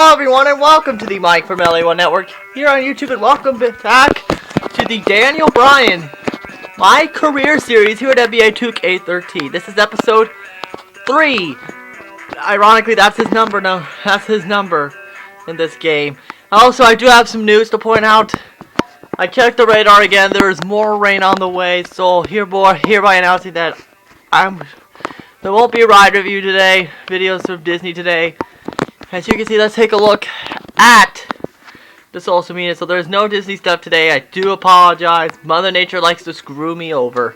Hello everyone and welcome to the Mike from LA1 Network here on YouTube, and welcome back to the Daniel Bryan My Career Series here at NBA 2K13. This is episode 3. Ironically, that's his number now. That's his number in this game. Also, I do have some news to point out. I checked the radar again. There is more rain on the way, so hereby announcing that there won't be a ride review today. Videos of Disney today. As you can see, let's take a look at the social media. So there's no Disney stuff today. I do apologize. Mother Nature likes to screw me over.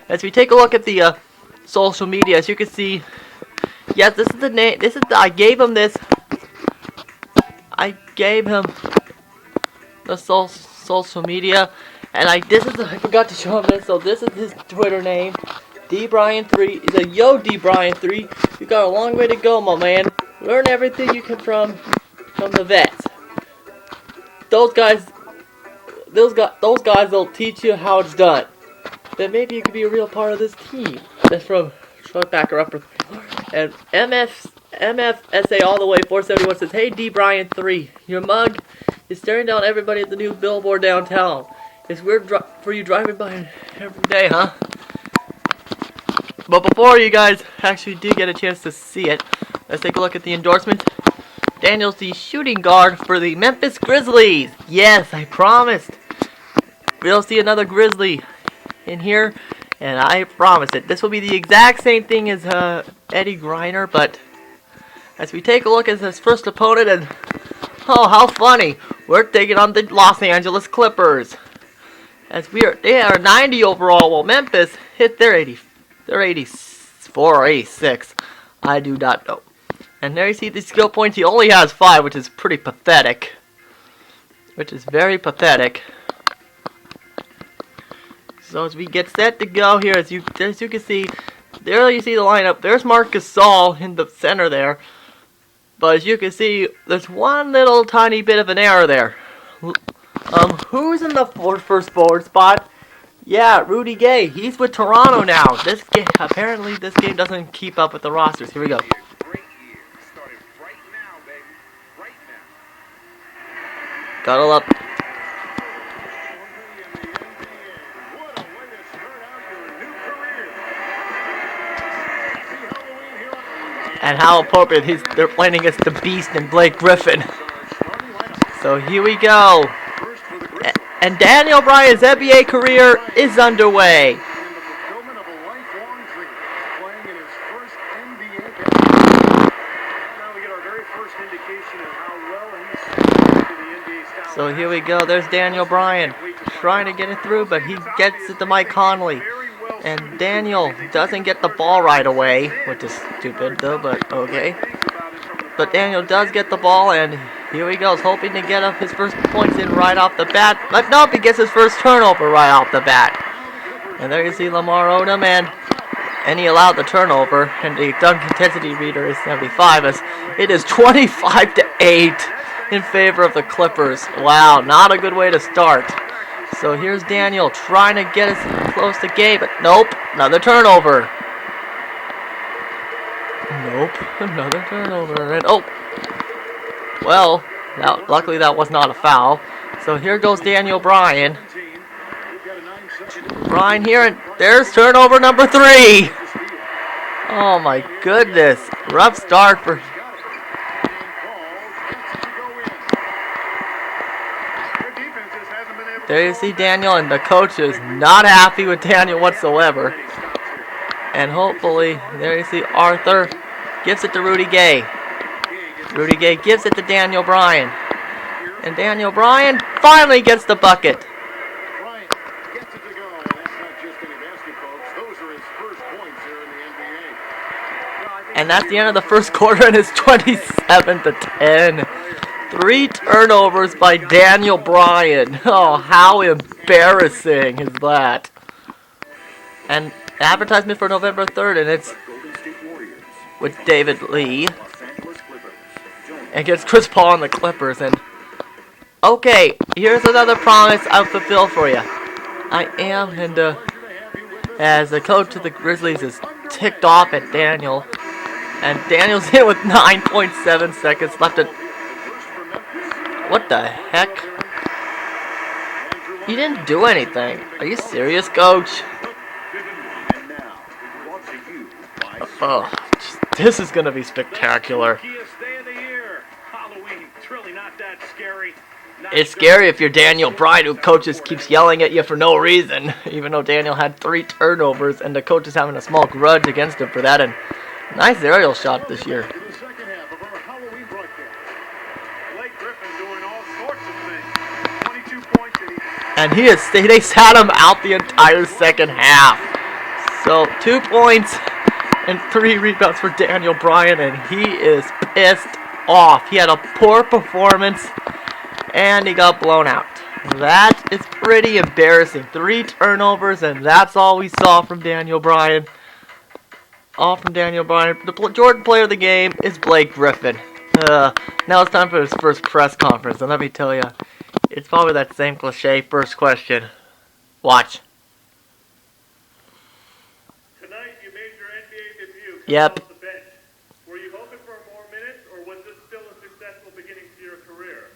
As we take a look at the social media, as you can see, yes, this is the name. I gave him this. I gave him the social media, and I forgot to show him this. So this is his Twitter name, DBryan3. He's a yo DBryan3. You got a long way to go, my man. Learn everything you can from the vets. Those guys will teach you how it's done. Then maybe you could be a real part of this team. That's from short backer upper. And MFSA all the way 471 says, "Hey DBryan3, your mug is staring down everybody at the new billboard downtown. It's weird for you driving by every day, huh?" But before you guys actually do get a chance to see it, let's take a look at the endorsement. Daniel's the shooting guard for the Memphis Grizzlies. Yes, I promised. We'll see another Grizzly in here, and I promised it. This will be the exact same thing as Eddie Griner, but as we take a look at his first opponent, and oh, how funny, we're taking on the Los Angeles Clippers. They are 90 overall, while Memphis hit their 84 or 86. I do not know. And there you see the skill points. He only has 5, which is pretty pathetic. Which is very pathetic. So as we get set to go here, as you can see, there you see the lineup. There's Marc Gasol in the center there. But as you can see, there's one little tiny bit of an error there. Who's in the first forward spot? Yeah, Rudy Gay. He's with Toronto now. Apparently this game doesn't keep up with the rosters. Here we go. Cuddle up. And how appropriate they're playing against the Beast and Blake Griffin. So here we go. And Daniel Bryan's NBA career is underway. So here we go. There's Daniel Bryan trying to get it through, but he gets it to Mike Conley. And Daniel doesn't get the ball right away, which is stupid though, but okay. But Daniel does get the ball, and here he goes, hoping to get up his first points in right off the bat. But nope, he gets his first turnover right off the bat. And there you see Lamar Odom, and he allowed the turnover, and the dunk intensity reader is 75, as it is 25-8 in favor of the Clippers. Wow, not a good way to start. So here's Daniel trying to get as close to Gabe, but nope, another turnover. Nope, another turnover. And oh, well, luckily that was not a foul. So here goes Daniel Bryan. Bryan here, and there's turnover number 3. Oh my goodness, rough start for... There you see Daniel, and the coach is not happy with Daniel whatsoever. And hopefully, there you see Arthur gives it to Rudy Gay. Rudy Gay gives it to Daniel Bryan. And Daniel Bryan finally gets the bucket. And that's the end of the first quarter, and it's 27-10. 3 turnovers by Daniel Bryan. Oh, how embarrassing is that? And advertisement for November 3rd, and it's with David Lee against Chris Paul and the Clippers. And okay, here's another promise I'll fulfill for you. I am, and as the coach of the Grizzlies is ticked off at Daniel, and Daniel's in with 9.7 seconds left. What the heck? You didn't do anything. Are you serious, coach? Oh, this is gonna be spectacular. It's scary if you're Daniel Bryan, who coaches keeps yelling at you for no reason, even though Daniel had 3 turnovers, and the coach is having a small grudge against him for that. And nice aerial shot this year. And they sat him out the entire second half. So 2 points and 3 rebounds for Daniel Bryan, and he is pissed off. He had a poor performance, and he got blown out. That is pretty embarrassing. 3 turnovers, and that's all we saw from Daniel Bryan. All from Daniel Bryan. The Jordan player of the game is Blake Griffin. Now it's time for his first press conference, and let me tell you, it's probably that same cliche first question. Watch. Tonight you made your NBA debut. Yep. Off the bench. Were you hoping for more minutes, or was this still a successful beginning to your career?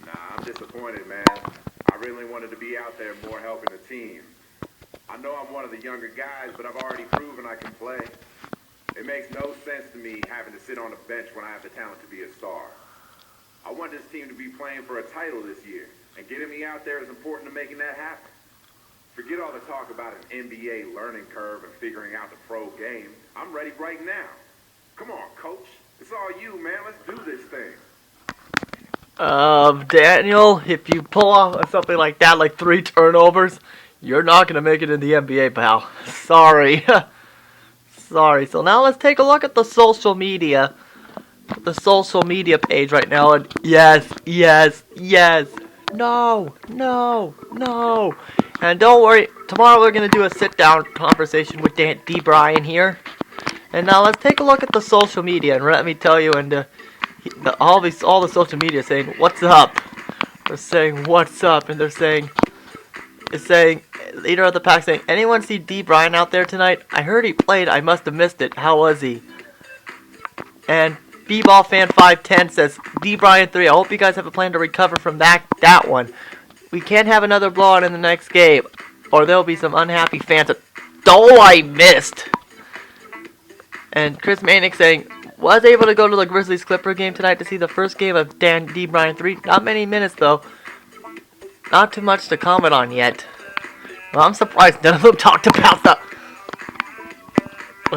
Nah, I'm disappointed, man. I really wanted to be out there more helping the team. I know I'm one of the younger guys, but I've already proven I can play. It makes no sense to me having to sit on the bench when I have the talent to be a star. I want this team to be playing for a title this year, and getting me out there is important to making that happen. Forget all the talk about an NBA learning curve and figuring out the pro game. I'm ready right now. Come on, coach. It's all you, man. Let's do this thing. Daniel, if you pull off something like that, like 3 turnovers, you're not going to make it in the NBA, pal. Sorry. Sorry. So now let's take a look at the social media. The social media page right now. And yes. No. And don't worry. Tomorrow we're going to do a sit-down conversation with D. Bryan here. And now let's take a look at the social media. And let me tell you, and all the social media saying, what's up? They're saying, what's up? And they're saying, leader of the pack saying, anyone see D. Bryan out there tonight? I heard he played. I must have missed it. How was he? And B-Ball Fan 510 says, D. Bryan 3. I hope you guys have a plan to recover from that one. We can't have another blowout in the next game, or there'll be some unhappy fans. Oh, I missed. And Chris Manick saying, was able to go to the Grizzlies Clipper game tonight to see the first game of D. Bryan 3. Not many minutes though. Not too much to comment on yet. Well, I'm surprised none of them talked about the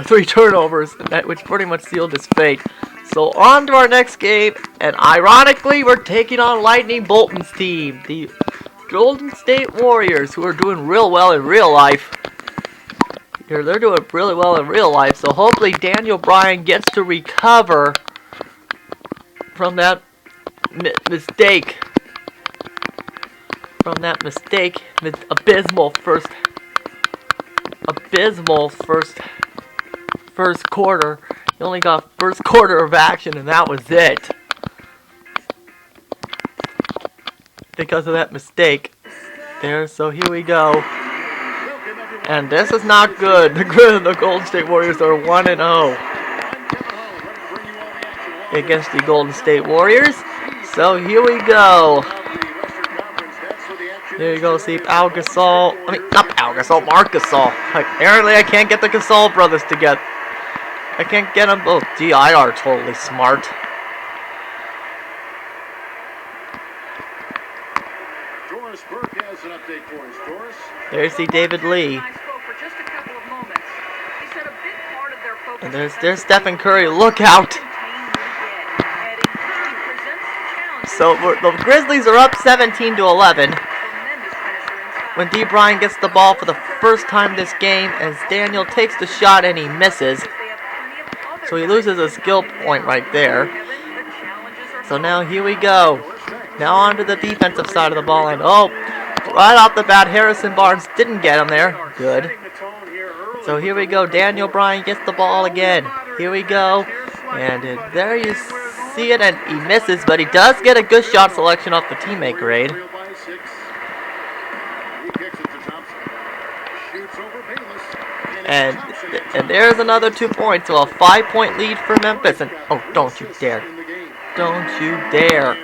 3 turnovers, which pretty much sealed his fate. So on to our next game, and ironically, we're taking on Lightning Bolton's team, the Golden State Warriors, who are doing real well in real life. They're doing really well in real life, so hopefully Daniel Bryan gets to recover from that mistake. Abysmal first quarter. He only got first quarter of action, and that was it. Because of that mistake. So here we go. And this is not good. The Golden State Warriors are 1-0 against the Golden State Warriors. So here we go. There you go, see Marc Gasol. Apparently I can't get the Gasol brothers together. I can't get them both. DIR totally smart. Doris Burke has an update for us. Doris? There's the David Lee. And there's Stephen Curry. Look out. So the Grizzlies are up 17-11. When D. Bryan gets the ball for the first time this game, as Daniel takes the shot and he misses. So he loses a skill point right there. So now here we go. Now on to the defensive side of the ball. And right off the bat, Harrison Barnes didn't get him there. Good. So here we go. Daniel Bryan gets the ball again. Here we go. And there you see it. And he misses, but he does get a good shot selection off the teammate grade. And And there's another 2 points. So a 5-point lead for Memphis. And oh, don't you dare. Don't you dare.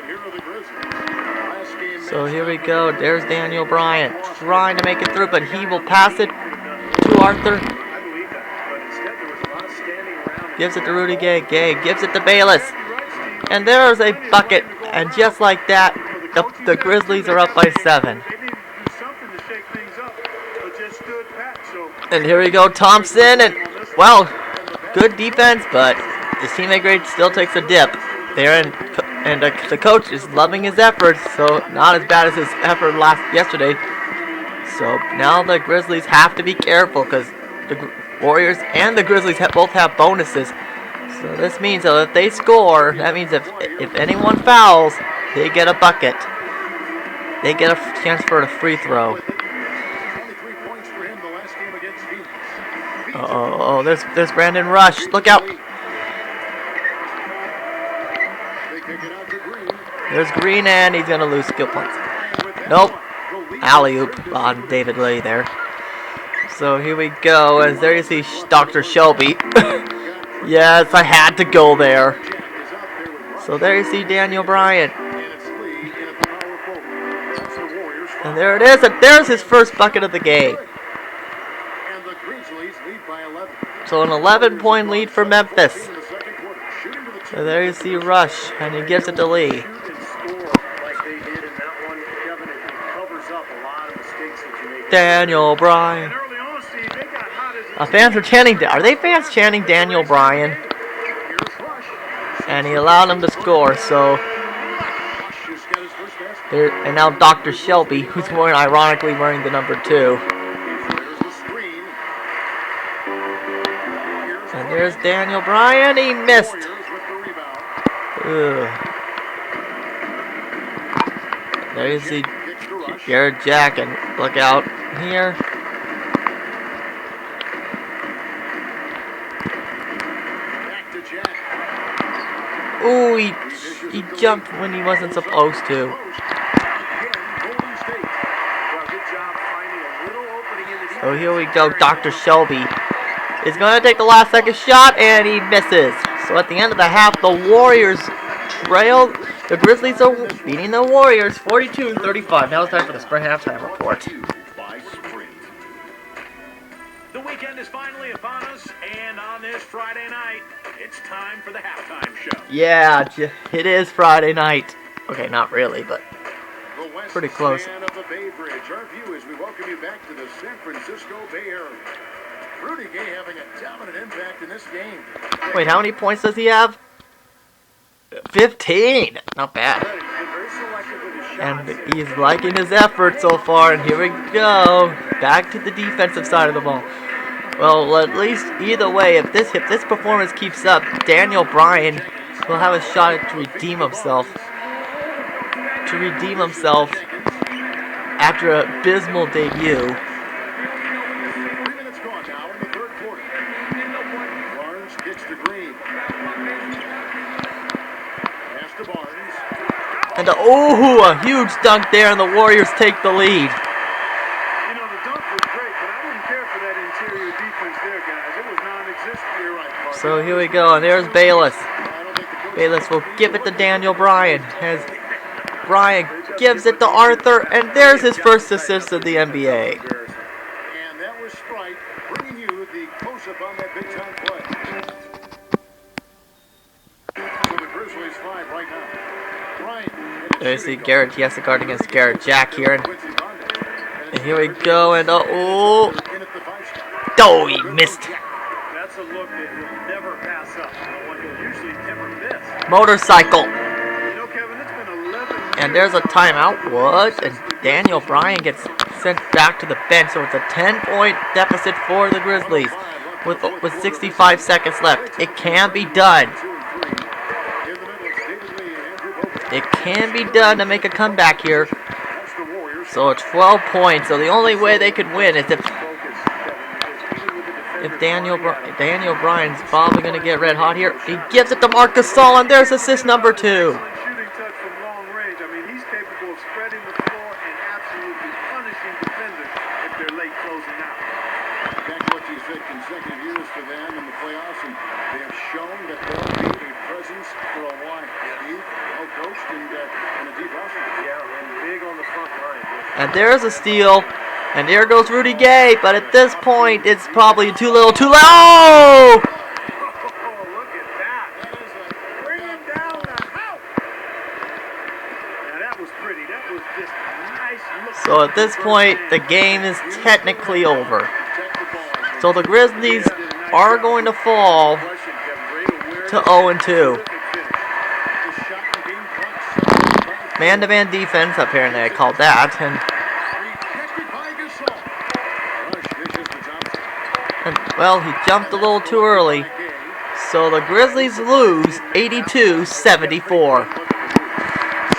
So here we go. There's Daniel Bryan trying to make it through, but he will pass it to Arthur. Gives it to Rudy Gay. Gay gives it to Bayless. And there's a bucket. And just like that, the Grizzlies are up by 7. And here we go, Thompson. And, well, good defense, but his teammate grade still takes a dip there. And the coach is loving his efforts, so not as bad as his effort yesterday. So now the Grizzlies have to be careful because the Warriors and the Grizzlies both have bonuses. So this means that if they score, that means if anyone fouls, they get a bucket. They get a chance for a free throw. Oh, there's Brandon Rush. Look out. There's Green, and he's going to lose skill points. Nope. Alley-oop on David Lee there. So here we go, as there you see Dr. Shelby. Yes, I had to go there. So there you see Daniel Bryan. And there it is, and there's his first bucket of the game. So an 11-point lead for Memphis. So there you see Rush, and he gives it to Lee. Daniel Bryan. Fans are chanting. Are they fans chanting Daniel Bryan? And he allowed him to score. So there, and now Dr. Shelby, who's ironically wearing the number 2. And there's Daniel Bryan. He missed. Ugh. There you see Garrett Jack, and look out here. Ooh, he jumped when he wasn't supposed to. So here we go. Dr. Shelby is going to take the last second shot, and he misses. So at the end of the half, the Warriors trail. The Grizzlies are beating the Warriors 42-35. Now it's time for the Sprint halftime report. The weekend is finally upon us, and on this Friday night, it's time for the halftime show. Yeah, it is Friday night. Okay, not really, but pretty close. Of the Bay Bridge. Our view as we welcome you back to the San Francisco Bay Area. Rudy Gay having a dominant impact in this game. Wait, how many points does he have? 15. Not bad. And he's liking his effort so far. And here we go. Back to the defensive side of the ball. Well, at least either way, if this performance keeps up, Daniel Bryan will have a shot to redeem himself. After an abysmal debut. 3 minutes gone now in the third quarter. Barnes kicks to Green. Pass to Barnes. And a huge dunk there, and the Warriors take the lead. You know, the dunk was great, but I didn't care for that interior defense there, guys. It was non-existent. You're right, Mark. So here we go, and there's Bayless. Bayless will give it to Daniel Bryan. As Bryan gives it to Arthur, and there's his first assist of the NBA. And that was Sprite bringing you the close-up on that big-time play. So the Grizzlies 5 right now. Bryan. There you see Garrett. He has to guard against Garrett Jack here. And here we go, and he missed. That's a look that he'll never pass up. One he'll usually never miss. Motorcycle. You know, Kevin, it's been 11 And there's a timeout. What? And Daniel Bryan gets sent back to the bench. So it's a 10-point deficit for the Grizzlies with 65 seconds left. It can be done. It can be done to make a comeback here. So it's 12 points. So the only way they could win is if Daniel Bryan's probably going to get red hot here. He gives it to Marc Gasol, and there's assist number 2. shooting touch from long range. I mean, he's capable of spreading the floor and absolutely punishing defenders if they're late closing out. Back to what you said, consecutive years And there's a steal. And there goes Rudy Gay. But at this point, it's probably too little, too low. Oh, look at that. Bring him down the house. Now, that was pretty. That was just nice. So at this point, the game is technically over. So the Grizzlies are going to fall to 0-2. Man-to-man defense, apparently I called that. And, well, he jumped a little too early. So the Grizzlies lose 82-74.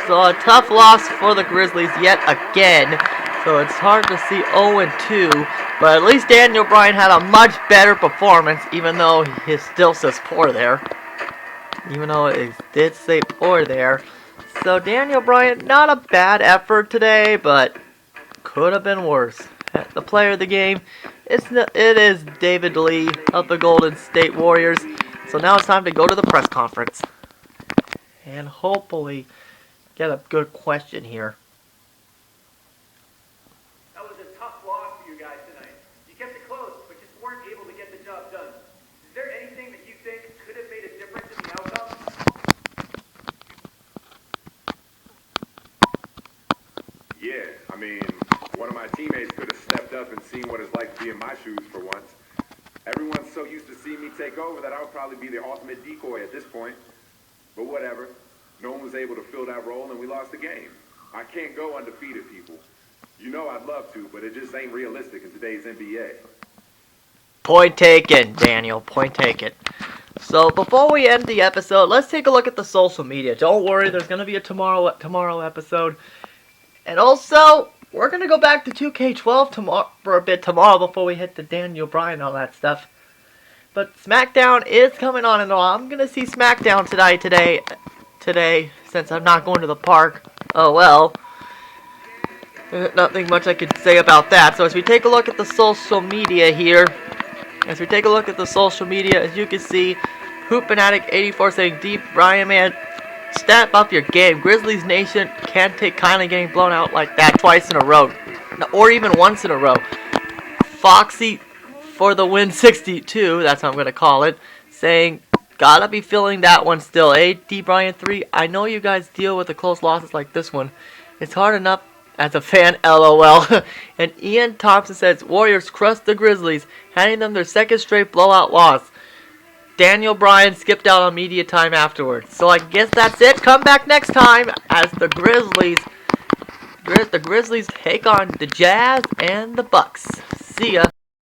So a tough loss for the Grizzlies yet again. So it's hard to see 0-2. But at least Daniel Bryan had a much better performance, even though he still says poor there. Even though it did say poor there. So Daniel Bryan, not a bad effort today, but could have been worse. The player of the game, it is David Lee of the Golden State Warriors. So now it's time to go to the press conference. And hopefully get a good question here. That was a tough loss for you guys tonight. You kept it close, but just weren't able to get the job done. Is there anything that you think could have made a difference in the outcome? Yeah, I mean, one of my teammates could have stepped up and seen what it's like to be in my shoes for once. Everyone's so used to seeing me take over that I would probably be the ultimate decoy at this point. But whatever. No one was able to fill that role, and we lost the game. I can't go undefeated, people. You know I'd love to, but it just ain't realistic in today's NBA. Point taken, Daniel. Point taken. So before we end the episode, let's take a look at the social media. Don't worry, there's going to be a tomorrow episode. And also, we're going to go back to 2K12 tomorrow for a bit tomorrow before we hit the Daniel Bryan and all that stuff. But SmackDown is coming on and all. I'm going to see SmackDown today, since I'm not going to the park. Oh well. Nothing much I could say about that. So as we take a look at the social media here, as you can see, Hoopanatic84 saying, Deep Bryan, man, step up your game. Grizzlies Nation can't take kindly getting blown out like that twice in a row. Or even once in a row. Foxy for the win 62, that's how I'm going to call it, saying, gotta be feeling that one still, eh? D. Bryan 3, I know you guys deal with the close losses like this one. It's hard enough as a fan, LOL. And Ian Thompson says, Warriors crushed the Grizzlies, handing them their second straight blowout loss. Daniel Bryan skipped out on media time afterwards. So I guess that's it. Come back next time as the Grizzlies take on the Jazz and the Bucks. See ya.